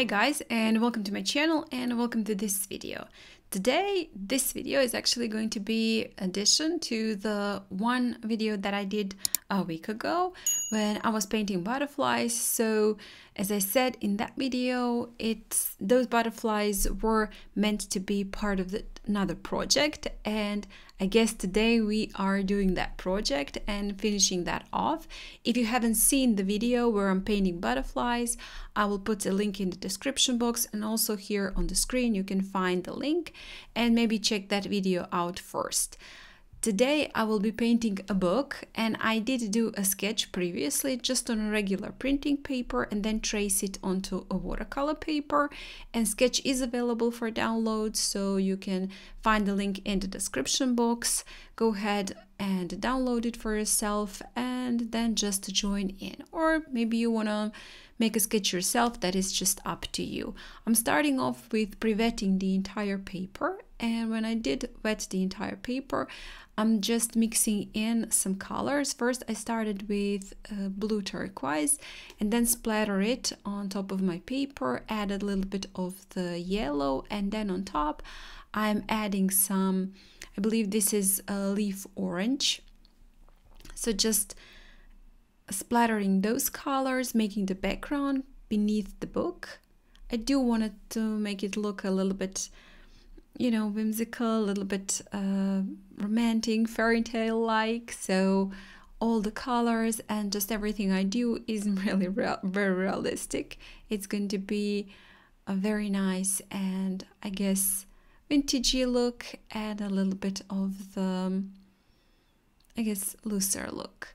Hey guys, and welcome to my channel and welcome to this video. Today, this video is actually going to be addition to the one video that I did a week ago when I was painting butterflies. So as I said in that video, those butterflies were meant to be part of another project, and I guess today we are doing that project and finishing that off. If you haven't seen the video where I'm painting butterflies, I will put a link in the description box, and also here on the screen you can find the link and maybe check that video out first. Today I will be painting a book, and I did do a sketch previously just on a regular printing paper and then trace it onto a watercolor paper, and sketch is available for download, so you can find the link in the description box. Go ahead and download it for yourself and then just join in, or maybe you want to make a sketch yourself. That is just up to you. I'm starting off with pre-wetting the entire paper, and when I did wet the entire paper, I'm just mixing in some colors. First I started with blue turquoise and then splatter it on top of my paper, added a little bit of the yellow, and then on top I'm adding some, I believe this is a leaf orange. So just splattering those colors, making the background beneath the book. I do want it to make it look a little bit, you know, whimsical, a little bit romantic, fairy tale like. So all the colors and just everything I do is really very realistic. It's going to be a very nice and I guess vintagey look, and a little bit of the, I guess, looser look.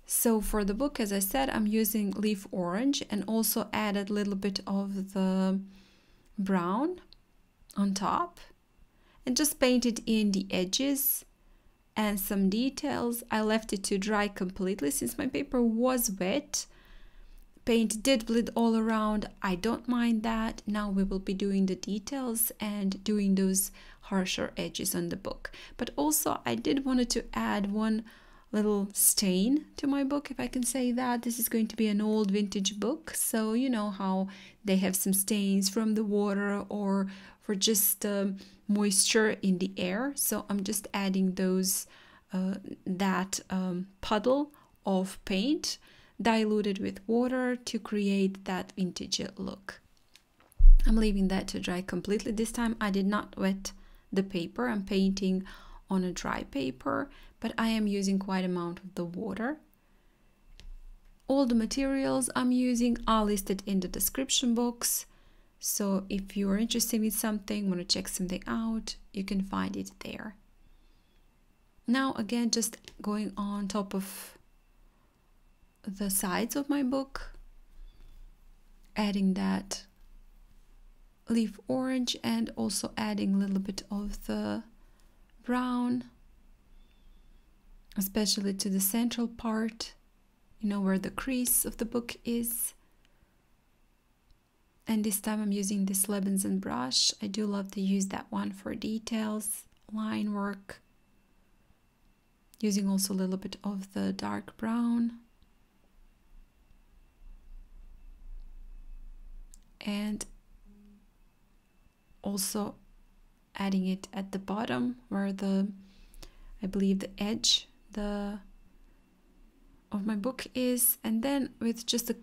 So for the book, as I said, I'm using leaf orange and also added a little bit of the brown on top and just painted in the edges and some details. I left it to dry completely since my paper was wet. Paint did bleed all around. I don't mind that. Now we will be doing the details and doing those harsher edges on the book. But also I did wanted to add one little stain to my book, if I can say that. This is going to be an old vintage book, so you know how they have some stains from the water or for just moisture in the air. So I'm just adding those puddle of paint diluted with water to create that vintage look. I'm leaving that to dry completely. This time I did not wet the paper. I'm painting on a dry paper, but I am using quite amount of the water. All the materials I'm using are listed in the description box, so if you are interested in something, want to check something out, you can find it there. Now again, just going on top of the sides of my book, adding that leaf orange and also adding a little bit of the brown, especially to the central part, you know, where the crease of the book is. And this time I'm using this Lebensen brush. I do love to use that one for details, line work, using also a little bit of the dark brown. And also adding it at the bottom where I believe the edge of my book is, and then with just a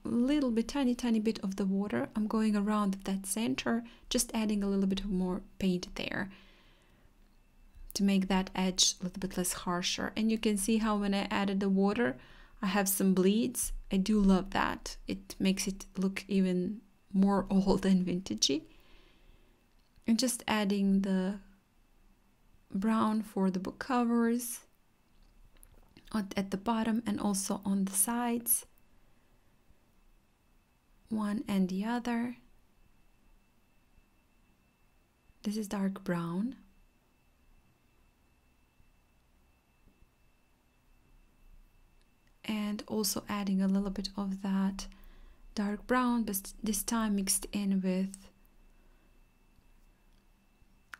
little bit, tiny bit of the water, I'm going around that center, just adding a little bit more paint there to make that edge a little bit less harsher. And you can see how when I added the water, I have some bleeds. I do love that. It makes it look even more old and vintagey. And just adding the brown for the book covers at the bottom and also on the sides, one and the other. This is dark brown. And also adding a little bit of that dark brown, but this time mixed in with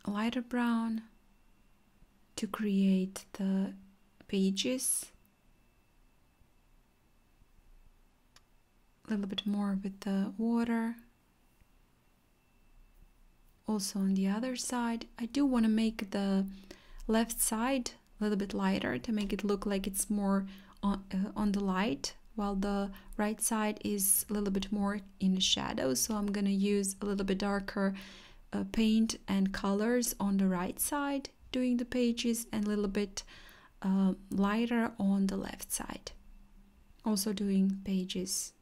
a lighter brown to create the pages. A little bit more with the water also on the other side. I do want to make the left side a little bit lighter to make it look like it's more on the light, while the right side is a little bit more in the shadow. So I'm gonna use a little bit darker paint and colors on the right side doing the pages, and a little bit lighter on the left side, also doing pages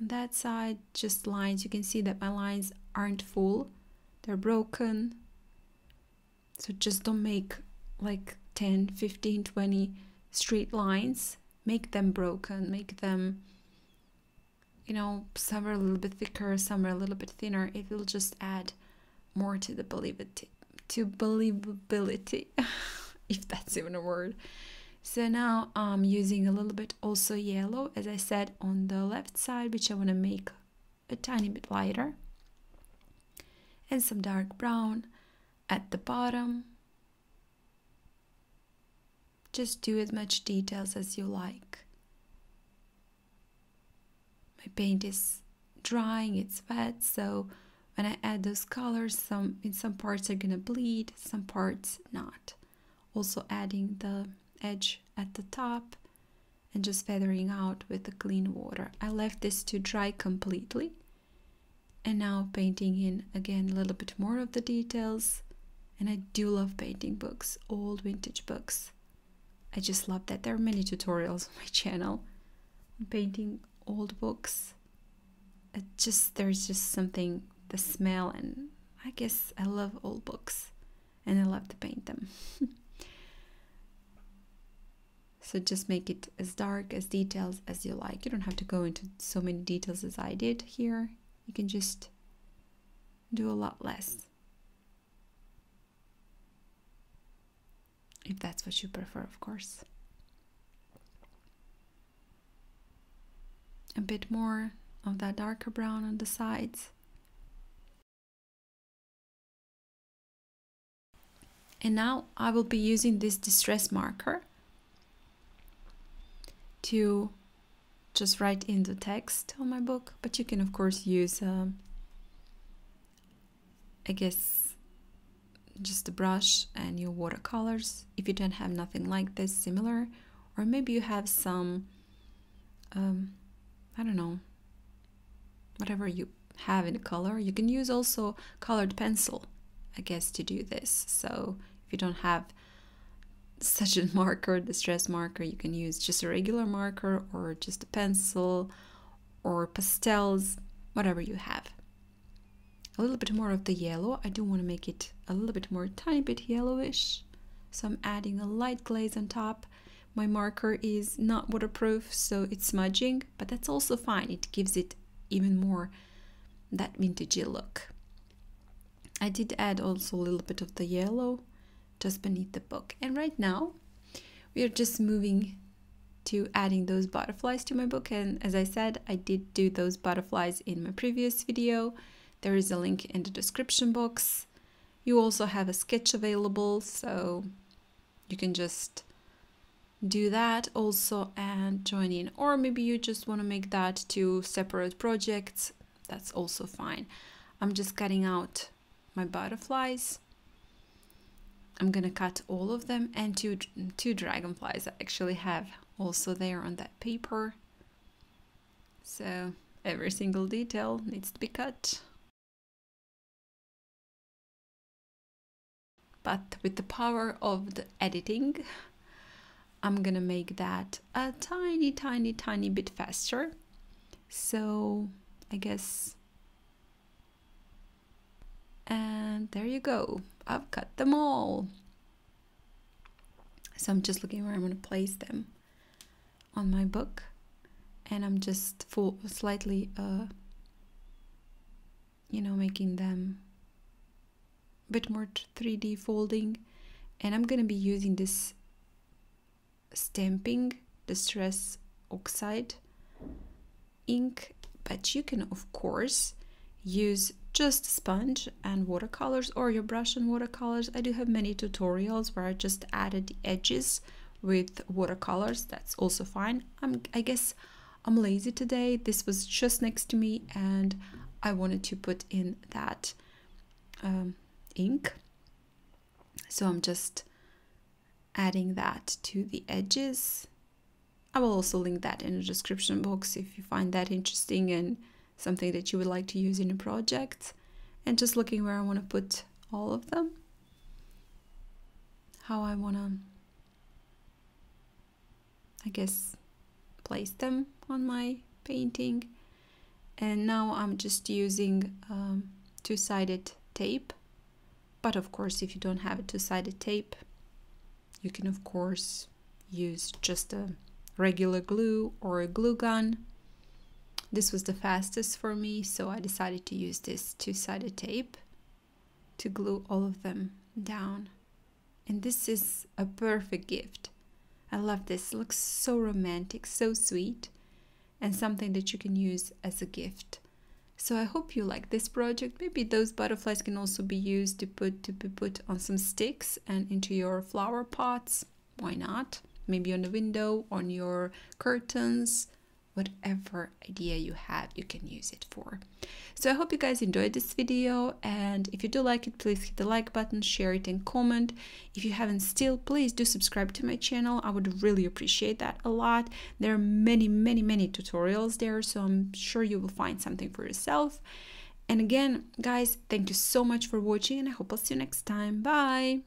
on that side. Just lines. You can see that my lines aren't full, they're broken. So just don't make like 10, 15, 20 straight lines. Make them broken, make them, you know, some are a little bit thicker, some are a little bit thinner. It will just add more to the believability, if that's even a word. So now I'm using a little bit also yellow, as I said, on the left side, which I want to make a tiny bit lighter, and some dark brown at the bottom. Just do as much details as you like. My paint is drying, it's wet, so when I add those colors, in some parts are gonna bleed, some parts not. Also adding the edge at the top and just feathering out with the clean water. I left this to dry completely, and now painting in again a little bit more of the details. And I do love painting books, old vintage books. I just love that. There are many tutorials on my channel on painting old books. There's just something, the smell, and I guess I love old books and I love to paint them. So just make it as dark, as details as you like. You don't have to go into so many details as I did here. You can just do a lot less, if that's what you prefer, of course. A bit more of that darker brown on the sides. And now I will be using this distress marker to just write in the text on my book, but you can of course use I guess just a brush and your watercolors if you don't have nothing like this similar, or maybe you have some I don't know, whatever you have in color. You can use also colored pencil, I guess, to do this. So if you don't have such a marker, distress marker, you can use just a regular marker or just a pencil or pastels, whatever you have. A little bit more of the yellow. I do want to make it a little bit more, tiny bit yellowish, so I'm adding a light glaze on top. My marker is not waterproof, so it's smudging, but that's also fine. It gives it even more that vintagey look. I did add also a little bit of the yellow just beneath the book. And right now we are just moving to adding those butterflies to my book. And as I said, I did do those butterflies in my previous video. There is a link in the description box. You also have a sketch available, so you can just do that also and join in. Or maybe you just want to make that two separate projects. That's also fine. I'm just cutting out my butterflies. I'm gonna cut all of them, and two dragonflies I actually have also there on that paper. So every single detail needs to be cut. But with the power of the editing, I'm gonna make that a tiny bit faster. So I guess, and there you go. I've cut them all. So I'm just looking where I'm gonna place them on my book, and I'm just slightly you know, making them a bit more 3D folding. And I'm gonna be using this stamping distress oxide ink, but you can of course use just sponge and watercolors, or your brush and watercolors. I do have many tutorials where I just added the edges with watercolors. That's also fine. I guess I'm lazy today. This was just next to me and I wanted to put in that ink. So I'm just adding that to the edges. I will also link that in the description box if you find that interesting and something that you would like to use in a project. And just looking where I want to put all of them, how I want to, I guess, place them on my painting. And now I'm just using two-sided tape. But of course, if you don't have a two-sided tape, you can of course use just a regular glue or a glue gun. This was the fastest for me, so I decided to use this two-sided tape to glue all of them down. And this is a perfect gift. I love this. It looks so romantic, so sweet, and something that you can use as a gift. So I hope you like this project. Maybe those butterflies can also be used to be put on some sticks and into your flower pots. Why not? Maybe on the window, on your curtains, whatever idea you have, you can use it for. So I hope you guys enjoyed this video, and if you do like it, please hit the like button, share it, and comment. If you haven't still, please do subscribe to my channel. I would really appreciate that a lot. There are many tutorials there, so I'm sure you will find something for yourself. And again, guys, thank you so much for watching, and I hope I'll see you next time. Bye!